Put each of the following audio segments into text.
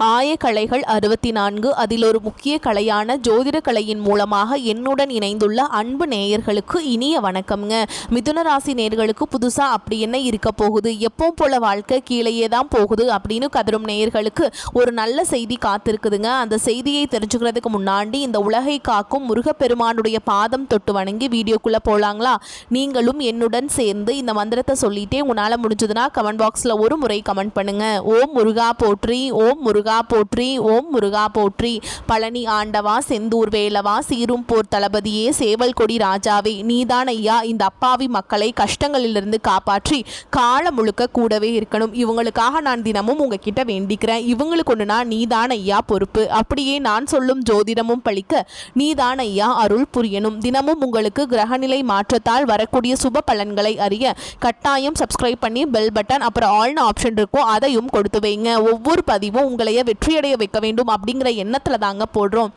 ஆயக்கலைகள் 64 அதில் ஒரு முக்கிய கலையான ஜோதிட கலையின் மூலமாக என்னுடன் இணைந்துள்ள அன்பு நேயர்களுக்கு இனிய வணக்கம்ங்க. மிதுன ராசி நேயர்களுக்கு புதுசாக அப்படி என்ன இருக்க போகுது, எப்பவும் போல வாழ்க்கை கீழேயே தான் போகுது அப்படின்னு கதரும் நேயர்களுக்கு ஒரு நல்ல செய்தி காத்திருக்குதுங்க. அந்த செய்தியை தெரிஞ்சுக்கிறதுக்கு முன்னாடி இந்த உலகை காக்கும் முருகப்பெருமானுடைய பாதம் தொட்டு வணங்கி வீடியோக்குள்ளே போகலாங்களா? நீங்களும் என்னுடன் சேர்ந்து இந்த மந்திரத்தை சொல்லிட்டே உங்களால் முடிஞ்சதுன்னா கமெண்ட் பாக்ஸில் ஒரு முறை கமெண்ட் பண்ணுங்க. ஓம் முருகா போற்றி, ஓம் முருகா போற்றி, ஓம் முருகா போற்றி. பழனி ஆண்டவா, செந்தூர் வேலவா, சீரும் போர் தளபதியே, சேவல் கொடி ராஜாவே, நீதான் ஐயா இந்த அப்பாவி மக்களை கஷ்டங்களிலிருந்து காப்பாற்றி காலம் முழுக்க கூடவே இருக்கணும். இவங்களுக்காக நான் தினமும் உங்ககிட்ட வேண்டிக்கிறேன். இவங்களுக்கு ஒன்றுனா நீதான் ஐயா பொறுப்பு. அப்படியே நான் சொல்லும் ஜோதிடமும் பழிக்க நீதான் ஐயா அருள் புரியணும். தினமும் உங்களுக்கு கிரகநிலை மாற்றத்தால் வரக்கூடிய சுப பலன்களை அறிய கட்டாயம் சப்ஸ்கிரைப் பண்ணி பெல் பட்டன் அப்புறம் ஆல்னு ஆப்ஷன் இருக்கும் அதையும் கொடுத்து வைங்க. ஒவ்வொரு பதிவும் உங்களைய வெற்றியடைய வைக்க வேண்டும் அப்படிங்கிற எண்ணத்தில் தாங்க போடுறோம்.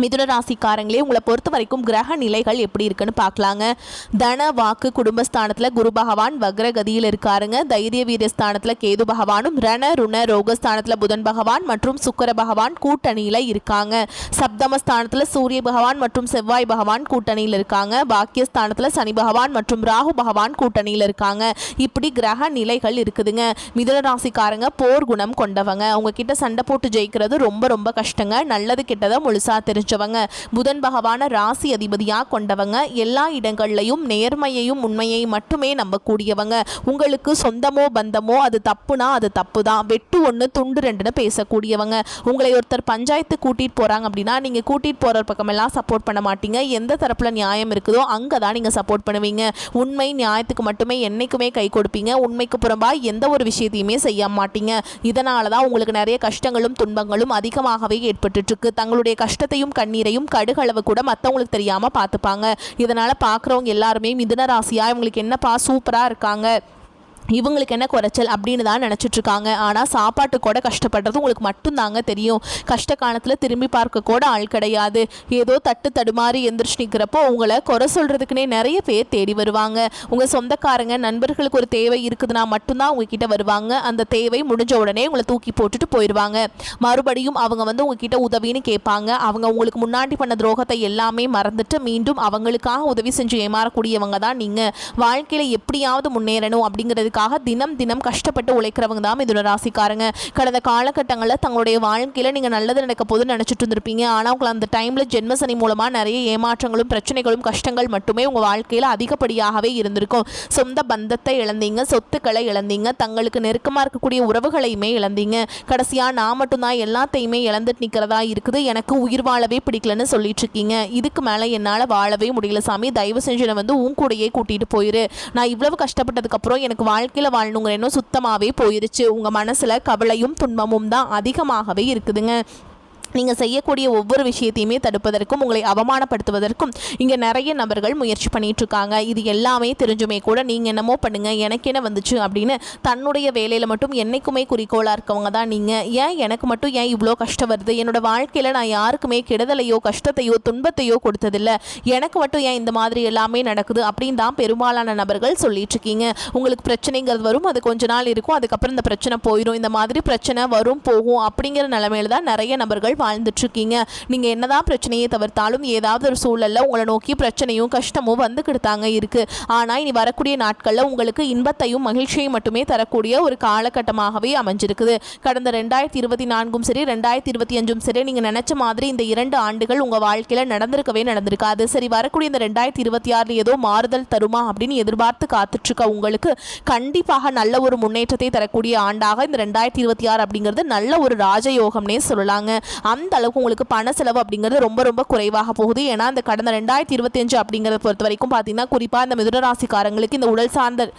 மிதுன ராசிக்காரங்களே, உங்களை பொறுத்த வரைக்கும் கிரக நிலைகள் எப்படி இருக்குன்னு பார்க்கலாங்க. தன வாக்கு குடும்பஸ்தானத்தில் குரு பகவான் வக்ரகதியில் இருக்காருங்க. தைரிய வீரஸ்தானத்தில் கேது பகவானும், ரண ருண ரோகஸ்தானத்தில் புதன் பகவான் மற்றும் சுக்கர பகவான் கூட்டணியில் இருக்காங்க. சப்தமஸ்தானத்தில் சூரிய பகவான் மற்றும் செவ்வாய் பகவான் கூட்டணியில் இருக்காங்க. பாக்கியஸ்தானத்தில் சனி பகவான் மற்றும் ராகு பகவான் கூட்டணியில் இருக்காங்க. இப்படி கிரக நிலைகள் இருக்குதுங்க. மிதுன ராசிக்காரங்க போர் குணம் கொண்டவங்க. உங்ககிட்ட சண்டை போட்டு ஜெயிக்கிறது ரொம்ப ரொம்ப கஷ்டங்க. நல்லது கெட்டதை முழுசா தெரிஞ்சவங்க. புதன் பகவான ராசி அதிபதியாக கொண்டவங்க. எல்லா இடங்கள்லையும் நேர்மையையும் உண்மையை மட்டுமே நம்பக்கூடியவங்க. உங்களுக்கு சொந்தமோ பந்தமோ அது தப்புனா அது தப்பு தான், வெட்டு ஒன்று துண்டு ரெண்டுன்னு பேசக்கூடியவங்க. உங்களை ஒருத்தர் பஞ்சாயத்து கூட்டிகிட்டு போகிறாங்க அப்படின்னா நீங்கள் கூட்டிகிட்டு போகிற பக்கமெல்லாம் சப்போர்ட் பண்ண மாட்டீங்க. எந்த தரப்பில் நியாயம் இருக்குதோ அங்கே தான் நீங்கள் சப்போர்ட் பண்ணுவீங்க. உண்மை நியாயத்துக்கு மட்டுமே என்றைக்குமே கை கொடுப்பீங்க. உண்மைக்கு புறம்பாக எந்த ஒரு விஷயத்தையுமே செய்ய மாட்டீங்க. இதனால தான் உங்களுக்கு நிறைய கஷ்டங்களும் துன்பங்களும் அதிகமாகவே ஏற்பட்டுருக்கு. தங்களுடைய கஷ்டத்தையும் கண்ணீரையும் கடுகளவு கூட மற்றவங்களுக்கு தெரியாமல் பார்த்துப்பாங்க. இதனால் பார்க்குறவங்க எல்லாருமே மிதுன ராசியா இவங்களுக்கு என்னப்பா சூப்பராக இருக்காங்க, இவங்களுக்கு என்ன குறைச்சல் அப்படின்னு தான் நினச்சிட்ருக்காங்க. ஆனால் சாப்பாட்டு கூட கஷ்டப்படுறது உங்களுக்கு மட்டும்தாங்க தெரியும். கஷ்ட காலத்தில் திரும்பி பார்க்க கூட ஆள் கிடையாது. ஏதோ தட்டு தடுமாறி எந்திரிச்சு நிற்கிறப்போ உங்களை குறை சொல்கிறதுக்குனே நிறைய பேர் தேடி வருவாங்க. உங்கள் சொந்தக்காரங்க நண்பர்களுக்கு ஒரு தேவை இருக்குதுன்னா மட்டும்தான் உங்ககிட்ட வருவாங்க. அந்த தேவை முடிஞ்ச உடனே உங்களை தூக்கி போட்டுட்டு போயிடுவாங்க. மறுபடியும் அவங்க உங்ககிட்ட உதவின்னு கேட்பாங்க. அவங்க உங்களுக்கு முன்னாடி பண்ண துரோகத்தை எல்லாமே மறந்துட்டு மீண்டும் அவங்களுக்காக உதவி செஞ்சு ஏமாறக்கூடியவங்க தான் நீங்கள். வாழ்க்கையில் எப்படியாவது முன்னேறணும் அப்படிங்கிறதுக்கு தினம் தினம் கஷ்டப்பட்டு உழைக்கிறவங்க தான் மிதுன ராசிக்காரங்க. கடந்த காலகட்டங்களில் தங்களுடைய வாழ்க்கையில் நீங்கள் நல்லது நடக்க போது நினச்சிட்டு இருந்திருப்பீங்க. ஆனால் உங்களை அந்த டைமில் ஜென்மசனி மூலமாக நிறைய ஏமாற்றங்களும் பிரச்சனைகளும் கஷ்டங்கள் மட்டுமே உங்கள் வாழ்க்கையில் அதிகப்படியாகவே இருந்திருக்கும். சொந்த பந்தத்தை இழந்தீங்க, சொத்துக்களை இழந்தீங்க, தங்களுக்கு நெருக்கமாக இருக்கக்கூடிய உறவுகளையுமே இழந்தீங்க. கடைசியாக நான் மட்டும்தான் எல்லாத்தையுமே இழந்துட்டு நிற்கிறதா இருக்குது, எனக்கு உயிர் வாழவே பிடிக்கலன்னு சொல்லிட்டு இருக்கீங்க. இதுக்கு மேலே என்னால் வாழவே முடியல சாமி, தயவு செஞ்சு என்னை உன் கூடையே கூட்டிகிட்டு போயிரு. நான் இவ்வளவு கஷ்டப்பட்டதுக்கப்புறம் எனக்கு வாழ்க்கையில் வாழணுங்கிற எண்ணம் சுத்தமாகவே போயிருச்சு. உங்கள் மனசில் கவலையும் துன்பமும் தான் அதிகமாகவே இருக்குதுங்க. நீங்கள் செய்யக்கூடிய ஒவ்வொரு விஷயத்தையுமே தடுப்பதற்கும் உங்களை அவமானப்படுத்துவதற்கும் இங்கே நிறைய நபர்கள் முயற்சி பண்ணிகிட்ருக்காங்க. இது எல்லாமே தெரிஞ்சுமே கூட நீங்கள் என்னமோ பண்ணுங்கள் எனக்கு என்ன வந்துச்சு அப்படின்னு தன்னுடைய வேலையில் மட்டும் என்றைக்குமே குறிக்கோளாக இருக்கவங்க தான் நீங்கள். ஏன் எனக்கு மட்டும் ஏன் இவ்வளோ கஷ்டம் வருது, என்னோடய வாழ்க்கையில் நான் யாருக்குமே கெடுதலையோ கஷ்டத்தையோ துன்பத்தையோ கொடுத்ததில்லை, எனக்கு மட்டும் ஏன் இந்த மாதிரி எல்லாமே நடக்குது அப்படின்னு தான் பெரும்பாலான நபர்கள் சொல்லிகிட்ருக்கீங்க. உங்களுக்கு பிரச்சனைங்கிறது வரும், அது கொஞ்ச நாள் இருக்கும், அதுக்கப்புறம் இந்த பிரச்சனை போயிடும். இந்த மாதிரி பிரச்சனை வரும் போகும் அப்படிங்கிற நிலைமையில தான் நிறைய நபர்கள் வாழ்ந்துட்டு இருக்கீங்க. நீங்க என்னதான் பிரச்சனையை தவிர்த்தாலும் ஏதாவது ஒரு சூழல்ல உங்களை நோக்கி பிரச்சனையும் கஷ்டமும் வந்துக்கிட்டு தாங்க இருக்கு. ஆனா இனி வரக்கூடிய நாட்கள்ல உங்களுக்கு இன்பத்தையும் மகிழ்ச்சியையும் மட்டுமே தரக்கூடிய ஒரு காலகட்டமாகவே அமைஞ்சிருக்குது. கடந்த 2024 சரி 2025 சரி நீங்க நினைச்ச மாதிரி இந்த 2 ஆண்டுகள் உங்க வாழ்க்கையில நடந்திருக்காது. சரி, வரக்கூடிய இந்த 2026 ஏதோ மாறுதல் தருமா அப்படின்னு எதிர்பார்த்து காத்துட்டு இருக்க உங்களுக்கு கண்டிப்பாக நல்ல ஒரு முன்னேற்றத்தை தரக்கூடிய ஆண்டாக இந்த 2026 அப்படிங்கிறது நல்ல ஒரு ராஜயோகம்னே சொல்லலாங்க. அந்த அளவுக்கு உங்களுக்கு பண செலவு அப்படிங்கிறது ரொம்ப ரொம்ப குறைவாக போகுது. ஏன்னா இந்த கடந்த 2025 அப்படிங்கிறத பொறுத்த வரைக்கும் பார்த்தீங்கன்னா குறிப்பாக இந்த மிதுன ராசிக்காரங்களுக்கு இந்த உடல் சார்ந்த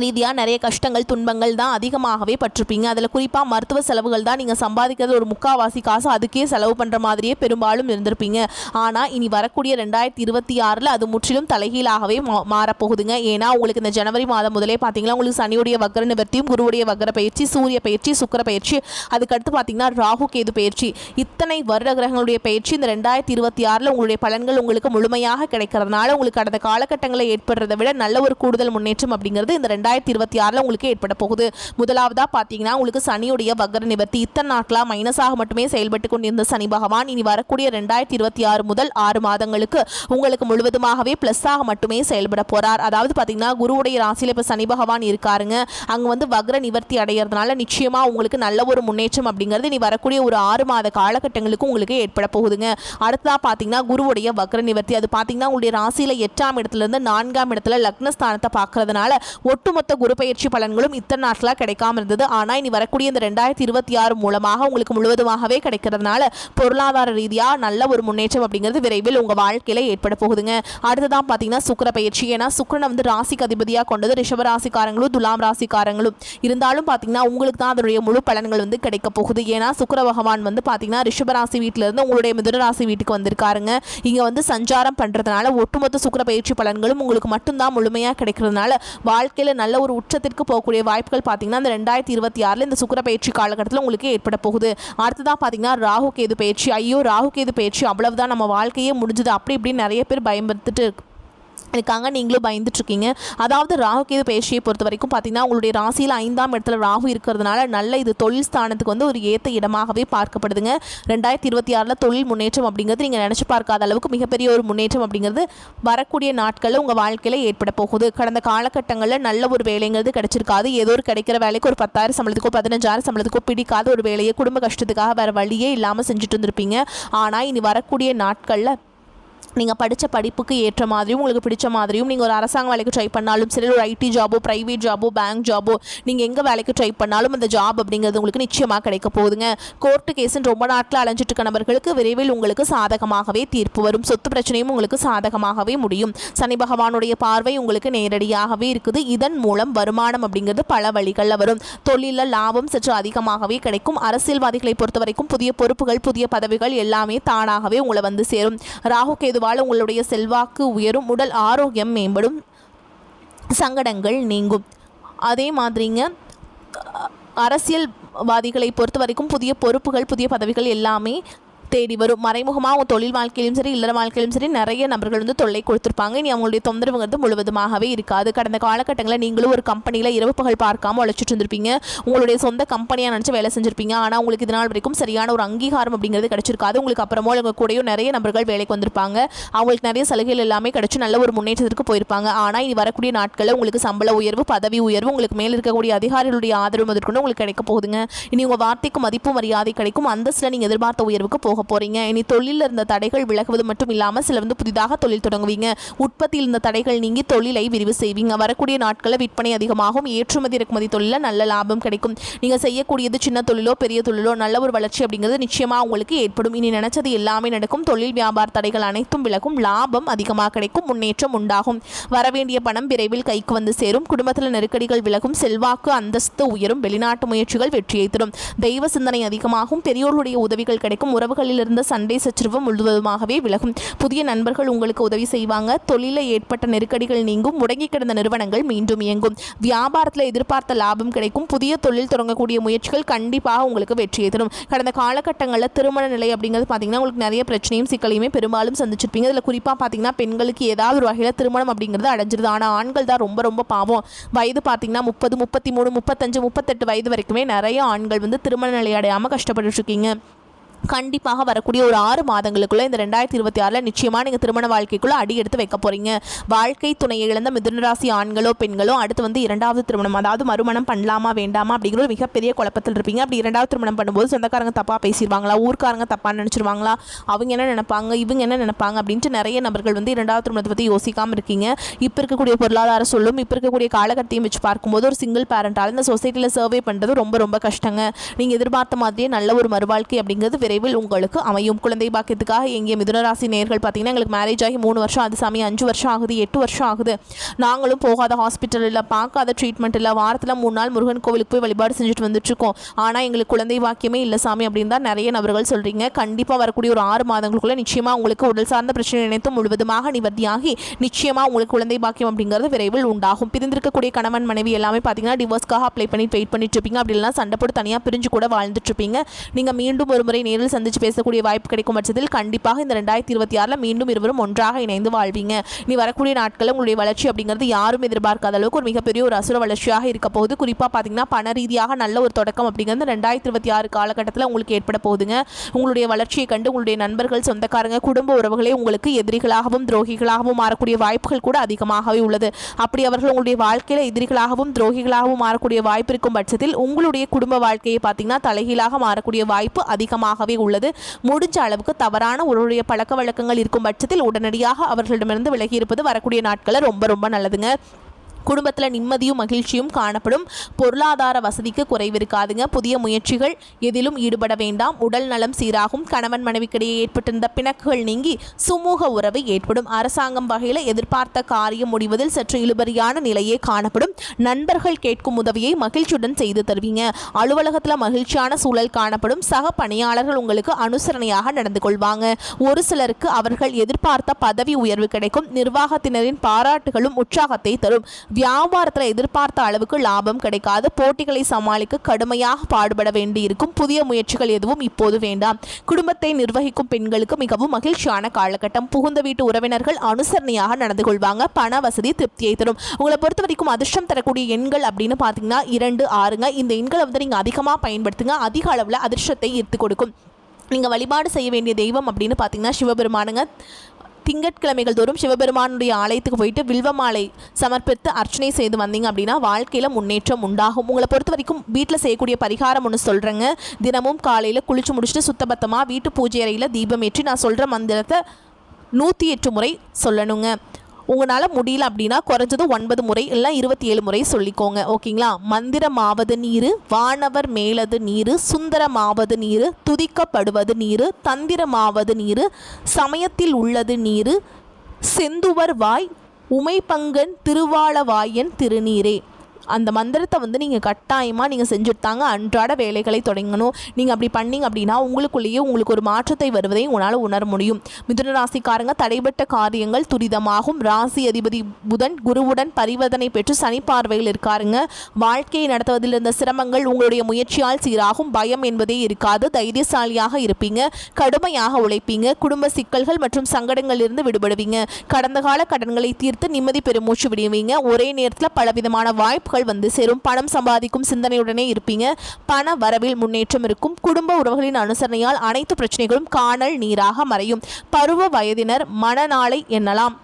ரீதியாக நிறைய கஷ்டங்கள் துன்பங்கள் தான் அதிகமாகவே பட்டிருப்பீங்க. அதில் குறிப்பாக மருத்துவ செலவுகள் தான் நீங்கள் சம்பாதிக்கிறது ஒரு முக்கால்வாசி காசு அதுக்கே செலவு பண்ணுற மாதிரியே பெரும்பாலும் இருந்திருப்பீங்க. ஆனால் இனி வரக்கூடிய 2026 அது முற்றிலும் தலைகீழாகவே மாறப்போகுதுங்க. ஏன்னா உங்களுக்கு இந்த ஜனவரி மாதம் முதலே பார்த்தீங்கன்னா உங்களுக்கு சனியுடைய வக்ர நிவர்த்தியும் குருவுடைய வக்ர பயிற்சி, சூரிய பயிற்சி, சுக்கிர பயிற்சி, அதுக்கடுத்து பார்த்தீங்கன்னா ராகு கேது பயிற்சி, இத்தனை வருட கிரகங்களுடைய பயிற்சி இந்த 2026 உங்களுடைய பலன்கள் உங்களுக்கு முழுமையாக கிடைக்கிறதுனால உங்களுக்கு கடந்த காலகட்டங்களில் ஏற்படுறதை விட நல்ல ஒரு கூடுதல் முன்னேற்றம் அப்படிங்கிறது இந்த 2026 உங்களுக்கு ஏற்பட போகுது. முதலாவதா பார்த்தீங்கன்னா உங்களுக்கு சனியுடைய வக்ர நிவர்த்தி. இத்தனை நாட்களா மைனஸாக மட்டுமே செயல்பட்டு கொண்டிருந்த சனி பகவான் இனி வரக்கூடிய 2026 முதல் 6 மாதங்களுக்கு உங்களுக்கு முழுவதுமாகவே பிளஸ்ஸாக மட்டுமே செயல்பட போறார். அதாவது பார்த்தீங்கன்னா குருவுடைய ராசியில் இப்போ சனி பகவான் இருக்காருங்க. அங்கே வந்து வக்ர நிவர்த்தி அடைகிறதுனால நிச்சயமா உங்களுக்கு நல்ல ஒரு முன்னேற்றம் அப்படிங்கிறது இனி வரக்கூடிய ஒரு 6 மாத காலகட்டங்களுக்கு உங்களுக்கு ஏற்பட போகுதுங்க. அடுத்ததா பார்த்தீங்கன்னா குருவுடைய வக்ர நிவர்த்தி. அது பார்த்தீங்கன்னா உங்களுடைய ராசியில் 8ஆம் இடத்துலேருந்து 4ஆம் இடத்துல லக்னஸ்தானத்தை பார்க்கறதுனால ஒட்டுமொத்த குரு பயிற்சி பலன்களும் இத்தனை நாட்களாக கிடைக்காம இருந்தது. ஆனால் இனி வரக்கூடிய இந்த 2026 மூலமாக உங்களுக்கு முழுவதுமாகவே கிடைக்கிறதுனால பொருளாதார ரீதியாக நல்ல ஒரு முன்னேற்றம் அப்படிங்கிறது விரைவில் உங்கள் வாழ்க்கையில் ஏற்பட போகுதுங்க. அடுத்ததான் பார்த்தீங்கன்னா சுக்கிர பயிற்சி. ஏன்னா சுக்கிரனை வந்து ராசிக்கு அதிபதியாக கொண்டது ரிஷப ராசிக்காரங்களும் துலாம் ராசிக்காரங்களும் இருந்தாலும் பார்த்தீங்கன்னா உங்களுக்கு தான் அதனுடைய முழு பலன்கள் வந்து கிடைக்க போகுது. ஏன்னா சுக்கிர பகவான் வந்து பார்த்தீங்கன்னா ரிஷப ராசி வீட்டிலிருந்து உங்களுடைய மிதுன ராசி வீட்டுக்கு வந்திருக்காருங்க. இங்கே வந்து சஞ்சாரம் பண்ணுறதுனால ஒட்டுமொத்த சுக்கிர பயிற்சி பலன்களும் உங்களுக்கு மட்டும்தான் முழுமையாக கிடைக்கிறதுனால வாழ்க்கையில் நல்ல ஒரு உச்சத்திற்கு போகக்கூடிய வாய்ப்புகள் பார்த்தீங்கன்னா இந்த 2026 இந்த சுக்கிர பயிற்சி காலகட்டத்தில் உங்களுக்கு ஏற்பட போகுது. அடுத்ததான் பார்த்தீங்கன்னா ராகு கேது பயிற்சி. ஐயோ ராகு கேது பயிற்சி அவ்வளவுதான் நம்ம வாழ்க்கையே முடிஞ்சது அப்படி இப்படின்னு நிறைய பேர் பயன்படுத்திட்டு இருக்காங்க. நீங்களும் பயந்துட்டு இருக்கீங்க. அதாவது ராகு கேது பயிற்சியை பொறுத்த வரைக்கும் பார்த்தீங்கன்னா உங்களுடைய ராசியில் 5ஆம் இடத்துல ராகு இருக்கிறதுனால நல்ல இது தொழில் ஸ்தானத்துக்கு வந்து ஒரு ஏற்ற இடமாகவே பார்க்கப்படுதுங்க. 2026 தொழில் முன்னேற்றம் அப்படிங்கிறது நீங்கள் நினச்சி பார்க்காத அளவுக்கு மிகப்பெரிய ஒரு முன்னேற்றம் அப்படிங்கிறது வரக்கூடிய நாட்களில் உங்கள் வாழ்க்கையில் ஏற்பட போகுது. கடந்த காலகட்டங்களில் நல்ல ஒரு வேலைங்கிறது கிடைச்சிருக்காது. ஏதோ ஒரு கிடைக்கிற வேலைக்கு ஒரு 10,000 சம்பளத்துக்கோ 15,000 சம்பளத்துக்கோ பிடிக்காத ஒரு வேலையை குடும்ப கஷ்டத்துக்காக வேறு வழியே இல்லாமல் செஞ்சுட்டு இருந்திருப்பீங்க. ஆனால் இனி வரக்கூடிய நாட்களில் நீங்கள் படித்த படிப்புக்கு ஏற்ற மாதிரியும் உங்களுக்கு பிடிச்ச மாதிரியும் நீங்கள் ஒரு அரசாங்க வேலைக்கு ட்ரை பண்ணாலும் சரி, ஒரு ஐடி ஜாபோ ப்ரைவேட் ஜாபோ பேங்க் ஜாபோ நீங்கள் எங்கே வேலைக்கு ட்ரை பண்ணாலும் அந்த ஜாப் அப்படிங்கிறது உங்களுக்கு நிச்சயமாக கிடைக்க போகுதுங்க. கோர்ட்டு கேஸுன்னு ரொம்ப நாட்டில் அலைஞ்சிட்டு இருக்க நபர்களுக்கு விரைவில் உங்களுக்கு சாதகமாகவே தீர்ப்பு வரும். சொத்து பிரச்சனையும் உங்களுக்கு சாதகமாகவே முடியும். சனி பகவானுடைய பார்வை உங்களுக்கு நேரடியாகவே இருக்குது. இதன் மூலம் வருமானம் அப்படிங்கிறது பல வழிகளில் வரும். தொழிலில் லாபம் சற்று அதிகமாகவே கிடைக்கும். அரசியல்வாதிகளை பொறுத்த வரைக்கும் புதிய பொறுப்புகள் புதிய பதவிகள் எல்லாமே தானாகவே உங்களை வந்து சேரும். ராகு கேது உங்களுடைய செல்வாக்கு உயரும். உடல் ஆரோக்கியம் மேம்படும். சங்கடங்கள் நீங்கும். அதே மாதிரிங்க அரசியல்வாதிகளை பொறுத்த வரைக்கும் புதிய பொறுப்புகள் புதிய பதவிகள் எல்லாமே தேடி வரும். மறைமுகமாக அவங்க தொழில் வாழ்க்கையிலும் சரி இல்லற வாழ்க்கையிலும் சரி நிறைய நபர்கள் வந்து தொல்லை கொடுத்துருப்பாங்க. இனி அவங்களுடைய தொந்தரவுங்கிறது முழுவதுமாகவே இருக்காது. கடந்த காலகட்டங்களில் நீங்களும் ஒரு கம்பெனியில் இரவு பகல் பார்க்காம உழைச்சிட்டு இருந்திருப்பீங்க. உங்களுடைய சொந்த கம்பெனியாக நினச்சி வேலை செஞ்சுருப்பீங்க. ஆனால் உங்களுக்கு இதனால் வரைக்கும் சரியான ஒரு அங்கீகாரம் அப்படிங்கிறது கிடைச்சிருக்காது. உங்களுக்கு அப்புறமோ உங்கள் கூடயும் நிறைய நபர்கள் வேலைக்கு வந்திருப்பாங்க. அவங்களுக்கு நிறைய சலுகைகள் எல்லாமே கிடைச்சி நல்ல ஒரு முன்னேற்றத்திற்கு போயிருப்பாங்க. ஆனால் இனி வரக்கூடிய நாட்களில் உங்களுக்கு சம்பள உயர்வு பதவி உயர்வு உங்களுக்கு மேல் இருக்கக்கூடிய அதிகாரிகளுடைய ஆதரவு முதற்கொண்டு உங்களுக்கு கிடைக்க போகுதுங்க. இனி உங்கள் வார்த்தைக்கு மதிப்பு மரியாதை கிடைக்கும். அந்தஸ்தில் நீங்கள் எதிர்பார்த்த உயர்வுக்கு போக போறீங்க. இனி தொழிலில் இருந்த தடைகள் விலகுவது மட்டும் இல்லாமல் சில வந்து புதிதாக தொழில் தொடங்குவீங்க. உற்பத்தியில் இருந்த தடைகள் நீங்கி தொழிலை விரிவு செய்வீங்க. வரக்கூடிய நாட்களில் விற்பனை அதிகமாகும். ஏற்றுமதி இறக்குமதி தொழிலில் நல்ல லாபம் கிடைக்கும். நீங்கள் செய்யக்கூடியது சின்ன தொழிலோ பெரிய தொழிலோ நல்ல ஒரு வளர்ச்சி அப்படிங்கிறது நிச்சயமாக உங்களுக்கு ஏற்படும். இனி நினைச்சது எல்லாமே நடக்கும். தொழில் வியாபார தடைகள் அனைத்தும் விலகும். லாபம் அதிகமாக கிடைக்கும். முன்னேற்றம் உண்டாகும். வரவேண்டிய பணம் விரைவில் கைக்கு வந்து சேரும். குடும்பத்தில் நெருக்கடிகள் விலகும். செல்வாக்கு அந்தஸ்து உயரும். வெளிநாட்டு முயற்சிகள் வெற்றியை தரும். தெய்வ சிந்தனை அதிகமாகும். பெரியோர்களுடைய உதவிகள் கிடைக்கும். உறவுகளில் இருந்த சண்டை சச்சரவு முழுவதுமாகவே விலகும். புதிய நண்பர்கள் உங்களுக்கு உதவி செய்வாங்க. தொழிலில் ஏற்பட்ட நெருக்கடிகள் நீங்கும். முடங்கி கிடந்த நிறுவனங்கள் மீண்டும் இயங்கும். வியாபாரத்தில் எதிர்பார்த்த லாபம் கிடைக்கும். புதிய தொழில் தொடங்கக்கூடிய முயற்சிகள் கண்டிப்பாக உங்களுக்கு வெற்றியை தரும். கடந்த காலகட்டங்களில் திருமண நிலை அப்படிங்கிறது பார்த்தீங்கன்னா உங்களுக்கு நிறைய பிரச்சனையும் சிக்கலையுமே பெரும்பாலும் சந்திச்சிருப்பீங்க. இதில் குறிப்பாக பார்த்தீங்கன்னா பெண்களுக்கு ஏதாவது ஒரு வகையில் திருமணம் அப்படிங்கிறது அடைஞ்சிருது. ஆனால் ஆண்கள் தான் ரொம்ப ரொம்ப பாவம். வயது பார்த்தீங்கன்னா 30 33 35 38 வயது வரைக்குமே நிறைய ஆண்கள் வந்து திருமண நிலை அடையாமல் கஷ்டப்பட்டு இருக்கீங்க. கண்டிப்பாக வரக்கூடிய ஒரு 6 மாதங்களுக்குள்ளே இந்த 2026 நிச்சயமாக நீங்கள் திருமண வாழ்க்கைக்குள்ளே அடி எடுத்து வைக்க போகிறீங்க. வாழ்க்கை துணையை இழந்த மிதுனராசி ஆண்களோ பெண்களோ அடுத்து வந்து 2வது திருமணம் அதாவது மறுமணம் பண்ணலாமா வேண்டாமா அப்படிங்கிற ஒரு மிகப்பெரிய குழப்பத்தில் இருப்பீங்க. அப்படி 2வது திருமணம் பண்ணும்போது சொந்தக்காரங்க தப்பாக பேசிடுவாங்களா, ஊர்க்காரங்க தப்பாக நினச்சிருவாங்களா, அவங்க என்ன நினைப்பாங்க இவங்க என்ன நினைப்பாங்க அப்படின்ட்டு நிறைய நபர்கள் வந்து 2வது திருமணத்தை பற்றி யோசிக்காமல் இருக்கீங்க. இப்போ இருக்கக்கூடிய பொருளாதார சொல்லும் இப்போ இருக்கக்கூடிய காலகட்டத்தையும் வச்சு பார்க்கும்போது ஒரு சிங்கிள் பேரண்டால் இந்த சொசைட்டியில் சர்வே பண்ணுறது ரொம்ப ரொம்ப கஷ்டங்க. நீங்கள் எதிர்பார்த்த மாதிரியே நல்ல ஒரு மறுவாழ்க்கை அப்படிங்கிறது விரைவில் உங்களுக்கு அமையும். குழந்தை பாக்கியத்துக்காக எங்கே மிதுனராசி நேர்கள் பார்த்தீங்கன்னா எங்களுக்கு மேரேஜ் ஆகி 3 வருஷம் அது சாமி 5 வருஷம் ஆகுது 8 வருஷம் ஆகுது, நாங்களும் போகாத ஹாஸ்பிட்டல் இல்லை பார்க்காத ட்ரீட்மெண்ட் இல்லை, வாரத்தில் 3 நாள் முருகன் கோவிலுக்கு போய் வழிபாடு செஞ்சுட்டு வந்துட்டுருக்கோம், ஆனால் எங்களுக்கு குழந்தை பாக்கியமே இல்லை சாமி அப்படின்னு தான் நிறைய நபர்கள் சொல்கிறீங்க. கண்டிப்பாக வரக்கூடிய ஒரு 6 மாதங்களுக்குள்ளே நிச்சயமாக உங்களுக்கு உடல் சார்ந்த பிரச்சனை நினைத்தும் முழுவதுமாக நிவர்த்தியாகி நிச்சயமாக உங்களுக்கு குழந்தை பாக்கியம் அப்படிங்கிறது விரைவில் உண்டாகும். பிரிந்திருக்கக்கூடிய கணவன் மனைவி எல்லாமே பார்த்தீங்கன்னா டிவோர்ஸ்க்காக அப்ளை பண்ணி வெயிட் பண்ணிட்டு இருப்பீங்க. அப்படி இல்லைனா சண்டை போட்டு தனியாக பிரிஞ்சு கூட வாழ்ந்துட்டு இருப்பீங்க. நீங்கள் மீண்டும் ஒரு முறை நேரில் சந்தித்து பேசக்கூடிய வாய்ப்பு கிடைக்கும் பட்சத்தில் கண்டிப்பாக இந்த 2026 மீண்டும் இருவரும் ஒன்றாக இணைந்து வாழ்வீங்க. இனி வரக்கூடிய நாட்களில் உங்களுடைய வளர்ச்சி அப்படிங்கிறது யாரும் எதிர்பார்க்காத அளவுக்கு ஒரு மிகப்பெரிய ஒரு அசுர வளர்ச்சியாக இருக்க போகுது. குறிப்பாக பார்த்தீங்கன்னா பண ரீதியாக நல்ல ஒரு தொடக்கம் அப்படிங்கிறது 2026 காலகட்டத்தில் உங்களுக்கு ஏற்பட போகுதுங்க. உங்களுடைய வளர்ச்சியை கண்டு உங்களுடைய நண்பர்கள், சொந்தக்காரங்க, குடும்ப உறவுகளே உங்களுக்கு எதிரிகளாகவும் துரோகிகளாகவும் மாறக்கூடிய வாய்ப்புகள் கூட அதிகமாகவே உள்ளது. அப்படி அவர்கள் உங்களுடைய வாழ்க்கையில் எதிரிகளாகவும் துரோகிகளாகவும் மாறக்கூடிய வாய்ப்பு இருக்கும் பட்சத்தில் உங்களுடைய குடும்ப வாழ்க்கையை பார்த்தீங்கன்னா தலைகீழாக மாறக்கூடிய வாய்ப்பு அதிகமாகவே உள்ளது. முடிஞ்ச அளவுக்கு தவறான ஒருவருடைய பழக்க வழக்கங்கள் இருக்கும் பட்சத்தில் உடனடியாக அவர்களிடமிருந்து விலகி இருப்பது வரக்கூடிய நாட்களில் ரொம்ப ரொம்ப நல்லதுங்க. குடும்பத்தில் நிம்மதியும் மகிழ்ச்சியும் காணப்படும். பொருளாதார வசதிக்கு குறைவு இருக்காதுங்க. புதிய முயற்சிகள் எதிலும் ஈடுபட வேண்டாம். உடல் நலம் சீராகும். கணவன் மனைவிக்கிடையே ஏற்பட்டிருந்த பிணக்குகள் நீங்கி சுமூக உறவு ஏற்படும். அரசாங்கம் வகையில் எதிர்பார்த்த காரியம் முடிவதில் சற்று இழுபறியான நிலையே காணப்படும். நண்பர்கள் கேட்கும் உதவியை மகிழ்ச்சியுடன் செய்து தருவீங்க. அலுவலகத்தில் மகிழ்ச்சியான சூழல் காணப்படும். சக பணியாளர்கள் உங்களுக்கு அனுசரணையாக நடந்து கொள்வாங்க. ஒரு சிலருக்கு அவர்கள் எதிர்பார்த்த பதவி உயர்வு கிடைக்கும். நிர்வாகத்தினரின் பாராட்டுகளும் உற்சாகத்தை தரும். வியாபாரத்தில் எதிர்பார்த்த அளவுக்கு லாபம் கிடைக்காது. போட்டிகளை சமாளிக்க கடுமையாக பாடுபட வேண்டியிருக்கும். புதிய முயற்சிகள் எதுவும் இப்போது வேண்டாம். குடும்பத்தை நிர்வகிக்கும் பெண்களுக்கு மிகவும் மகிழ்ச்சியான காலகட்டம். புகுந்த வீட்டு உறவினர்கள் அனுசரணையாக நடந்து கொள்வாங்க. பண வசதி திருப்தியை தரும். உங்களை பொறுத்த வரைக்கும் அதிர்ஷ்டம் தரக்கூடிய எண்கள் அப்படின்னு பார்த்தீங்கன்னா 2, 6ங்க. இந்த எண்களை நீங்கள் அதிகமாக பயன்படுத்துங்க. அதிக அளவில் அதிர்ஷ்டத்தை ஈர்த்து கொடுக்கும். நீங்கள் வழிபாடு செய்ய வேண்டிய தெய்வம் அப்படின்னு பார்த்தீங்கன்னா சிவபெருமானுங்க. திங்கட்கிழமைகள் தோறும் சிவபெருமானுடைய ஆலயத்துக்கு போயிட்டு வில்வ மாலை சமர்ப்பித்து அர்ச்சனை செய்து வந்தீங்க அப்படின்னா வாழ்க்கையில் முன்னேற்றம் உண்டாகும். உங்களை பொறுத்த வரைக்கும் வீட்டில் செய்யக்கூடிய பரிகாரம் ஒன்று சொல்கிறேங்க. தினமும் காலையில் குளிச்சு முடிச்சுட்டு சுத்தபத்தமாக வீட்டு பூஜை அறையில் தீபம் ஏற்றி நான் சொல்கிற மந்திரத்தை 108 முறை சொல்லணுங்க. உங்களால் முடியல அப்படின்னா குறைஞ்சது 9 முறை இல்லை 27 முறை சொல்லிக்கோங்க. ஓகேங்களா? மந்திரமாவது நீர், வானவர் மேலது நீர், சுந்தரமாவது நீர், துதிக்கப்படுவது நீர், தந்திரமாவது நீர், சமயத்தில் உள்ளது நீர், செந்துவர் வாய், உமைப்பங்கன் திருவாளவாயன் திருநீரே. அந்த மந்திரத்தை நீங்கள் கட்டாயமாக நீங்கள் செஞ்சுட்டாங்க அன்றாட வேலைகளை தொடங்கணும். நீங்கள் அப்படி பண்ணிங்க அப்படின்னா உங்களுக்குள்ளேயே உங்களுக்கு ஒரு மாற்றத்தை வருவதை உங்களால் உணர முடியும். மிதுன ராசிக்காரங்க தடைபட்ட காரியங்கள் துரிதமாகும். ராசி அதிபதி புதன் குருவுடன் பரிவர்த்தனை பெற்று சனி பார்வையில் இருக்காருங்க. வாழ்க்கையை நடத்துவதில் இருந்த சிரமங்கள் உங்களுடைய முயற்சியால் சீராகும். பயம் என்பதே இருக்காது. தைரியசாலியாக இருப்பீங்க. கடுமையாக உழைப்பீங்க. குடும்ப சிக்கல்கள் மற்றும் சங்கடங்களிலிருந்து விடுபடுவீங்க. கடந்த கால கடன்களை தீர்த்து நிம்மதி பெருமூச்சு விடுவீங்க. ஒரே நேரத்தில் பலவிதமான வாய்ப்புகள் வந்து சேரும். பணம் சம்பாதிக்கும் சிந்தனையுடனே இருப்பீங்க. பண வரவில் முன்னேற்றம் இருக்கும். குடும்ப உறவுகளின் அனுசரணையால் அனைத்து பிரச்சனைகளும் காணல் நீராக மறையும். பருவ வயதினர் மனநாளை எண்ணலாம்.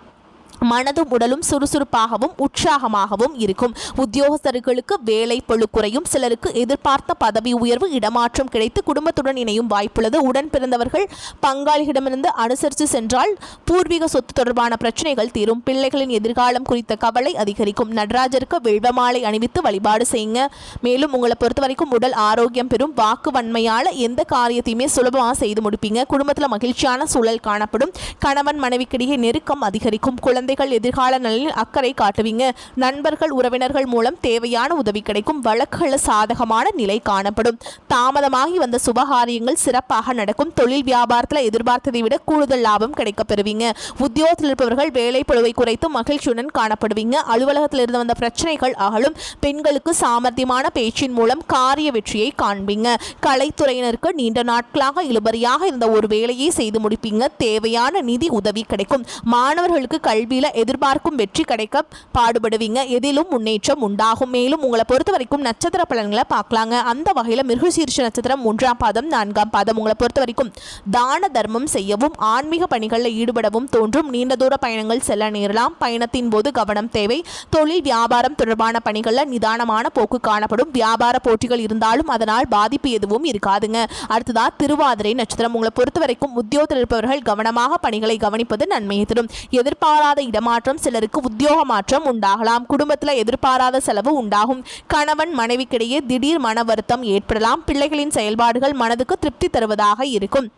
மனதும் உடலும் சுறுசுறுப்பாகவும் உற்சாகமாகவும் இருக்கும். உத்தியோகஸ்தர்களுக்கு வேலை பளு குறையும். சிலருக்கு எதிர்பார்த்த பதவி உயர்வு இடமாற்றம் கிடைத்து குடும்பத்துடன் இணையும் வாய்ப்புள்ளது. உடன் பிறந்தவர்கள் பங்காளிகளிடமிருந்து அனுசரித்து சென்றால் பூர்வீக சொத்து தொடர்பான பிரச்சனைகள் தீரும். பிள்ளைகளின் எதிர்காலம் குறித்த கவலை அதிகரிக்கும். நடராஜருக்கு வில்வமாலை அணிவித்து வழிபாடு செய்யுங்க. மேலும் உங்களை பொறுத்த வரைக்கும் உடல் ஆரோக்கியம் பெறும். வாக்கு வன்மையால் எந்த காரியத்தையுமே சுலபமாக செய்து முடிப்பீங்க. குடும்பத்தில் மகிழ்ச்சியான சூழல் காணப்படும். கணவன் மனைவிக்கிடையே நெருக்கம் அதிகரிக்கும். குழந்தைகள் எதிர்கால நலனில் அக்கறை காட்டுவீங்க. நண்பர்கள் உறவினர்கள் மூலம் தேவையான உதவி கிடைக்கும். வழக்குகள் சாதகமான நிலை காணப்படும். தாமதமாகி வந்த சுபகாரியங்கள் சிறப்பாக நடக்கும். தொழில் வியாபாரத்தில் எதிர்பார்த்ததை விட கூடுதல் லாபம் கிடைக்க பெறுவீங்க. உத்தியோகத்தில் இருப்பவர்கள் வேலை பளுவை குறைத்து மகிழ்ச்சியுடன் காணப்படுவீங்க. அலுவலகத்தில் இருந்து வந்த பிரச்சனைகள் அகலும். பெண்களுக்கு சாமர்த்தியமான பேச்சின் மூலம் காரிய வெற்றியை காண்பீங்க. கலைத்துறையினருக்கு நீண்ட நாட்களாக இழுபறியாக இருந்த ஒரு வேலையை செய்து முடிப்பீங்க. தேவையான நிதி உதவி கிடைக்கும். மாணவர்களுக்கு கல்வியில் எதிர்பார்க்கும் வெற்றி கிடைக்க பாடுபடுவீங்க. எதிலும் முன்னேற்றம் உண்டாகும். மேலும் உங்களை பொறுத்த வரைக்கும் நட்சத்திர பலன்களை பார்க்கலாங்க. அந்த வகையில் மிருகசீரிஷ நட்சத்திரம் 1ஆம் பாதம் 4ஆம் பாதம். உங்களை பொறுத்த வரைக்கும் தான தர்மம் செய்யவும் ஆன்மீக பணிகளில் ஈடுபடவும் தோன்றும். நீண்ட தூர பயணங்கள் செல்ல நேரலாம். பயணத்தின் போது கவனம் தேவை. தொழில் வியாபாரம் தொடர்பான பணிகளில் நிதானமான போக்கு காணப்படும். வியாபார போட்டிகள் இருந்தாலும் அதனால் பாதிப்பு எதுவும் இருக்காதுங்க. அடுத்ததா திருவாதிரை நட்சத்திரம். உங்களை பொறுத்த வரைக்கும் உத்தியோகத்தில் இருப்பவர்கள் கவனமாக பணிகளை கவனிப்பது நன்மையை தரும். எதிர்பாராத இடமாற்றம், சிலருக்கு உத்தியோக மாற்றம் உண்டாகலாம். குடும்பத்தில் எதிர்பாராத செலவு உண்டாகும். கணவன் மனைவிக்கிடையே திடீர் மன வருத்தம் ஏற்படலாம். பிள்ளைகளின் செயல்பாடுகள் மனதுக்கு திருப்தி தருவதாக இருக்கும்.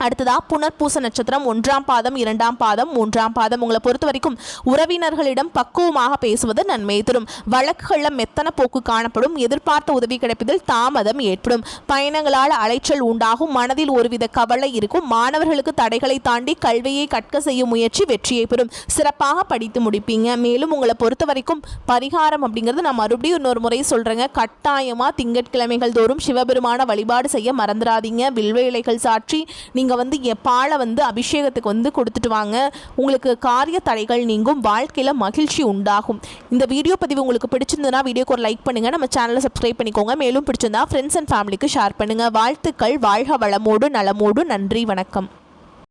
அடுத்ததா புனர்பூச நட்சத்திரம் 1ஆம் பாதம் 2ஆம் பாதம் 3ஆம் பாதம். உங்களை பொறுத்த வரைக்கும் உறவினர்களிடம் பக்குவமாக பேசுவது நன்மையை தரும். வழக்குகளில் மெத்தன போக்கு காணப்படும். எதிர்பார்த்த உதவி கிடைப்பதில் தாமதம் ஏற்படும். பயணங்களால் அலைச்சல் உண்டாகும். மனதில் ஒருவித கவலை இருக்கும். மாணவர்களுக்கு தடைகளை தாண்டி கல்வியை கற்க செய்யும் முயற்சி வெற்றியை பெறும். சிறப்பாக படித்து முடிப்பீங்க. மேலும் உங்களை பொறுத்த வரைக்கும் பரிகாரம் அப்படிங்கிறது நான் மறுபடியும் இன்னொரு முறை சொல்றேங்க. கட்டாயமா திங்கட்கிழமைகள் தோறும் சிவபெருமான வழிபாடு செய்ய மறந்துடாதீங்க. வில்வேலைகள் சாற்றி நீங்கள் பாலை அபிஷேகத்துக்கு கொடுத்துட்டு வாங்க. உங்களுக்கு காரிய தடைகள் நீங்கும். வாழ்க்கையில் மகிழ்ச்சி உண்டாகும். இந்த வீடியோ பதிவு உங்களுக்கு பிடிச்சிருந்ததுன்னா வீடியோக்கு ஒரு லைக் பண்ணுங்க. நம்ம சேனலை சப்ஸ்கிரைப் பண்ணிக்கோங்க. மேலும் பிடிச்சிருந்தா ஃப்ரெண்ட்ஸ் அண்ட் ஃபேமிலிக்கு ஷேர் பண்ணுங்க. வாழ்த்துக்கள். வாழ்க வளமோடு நலமோடு. நன்றி, வணக்கம்.